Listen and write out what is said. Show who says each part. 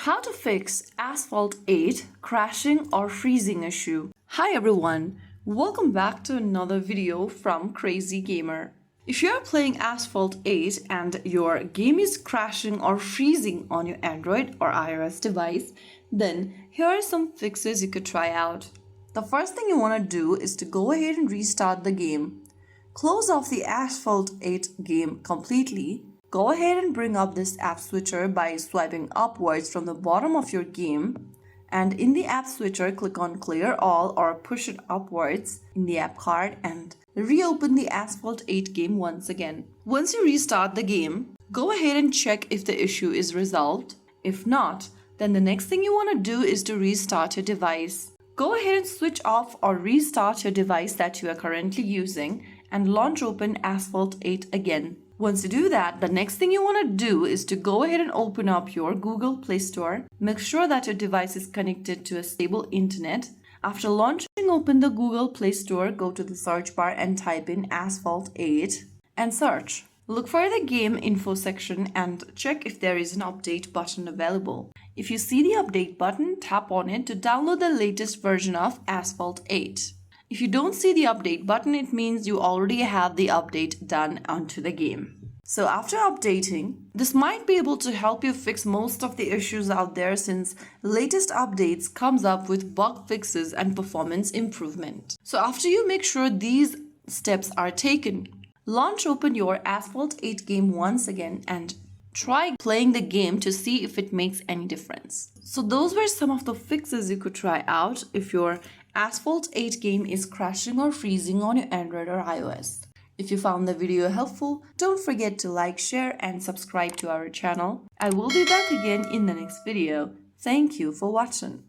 Speaker 1: How to fix Asphalt 8 crashing or freezing issue. Hi everyone, welcome back to another video from Crazy Gamer. If you are playing Asphalt 8 and your game is crashing or freezing on your Android or iOS device, then here are some fixes you could try out. The first thing you want to do is to go ahead and restart the game. Close off the Asphalt 8 game completely. Go ahead and bring up this app switcher by swiping upwards from the bottom of your game, and in the app switcher click on clear all or push it upwards in the app card and reopen the Asphalt 8 game once again. Once you restart the game, go ahead and check if the issue is resolved. If not, then the next thing you want to do is to restart your device. Go ahead and switch off or restart your device that you are currently using and launch open Asphalt 8 again. Once you do that, the next thing you want to do is to go ahead and open up your Google Play Store. Make sure that your device is connected to a stable internet. After launching open the Google Play Store, go to the search bar and type in Asphalt 8 and search. Look for the game info section and check if there is an update button available. If you see the update button, tap on it to download the latest version of Asphalt 8. If you don't see the update button, it means you already have the update done onto the game. So after updating, this might be able to help you fix most of the issues out there since latest updates comes up with bug fixes and performance improvement. So after you make sure these steps are taken, launch open your Asphalt 8 game once again and try playing the game to see if it makes any difference. So those were some of the fixes you could try out if your Asphalt 8 game is crashing or freezing on your Android or iOS. If you found the video helpful, don't forget to like, share and subscribe to our channel. I will be back again in the next video. Thank you for watching.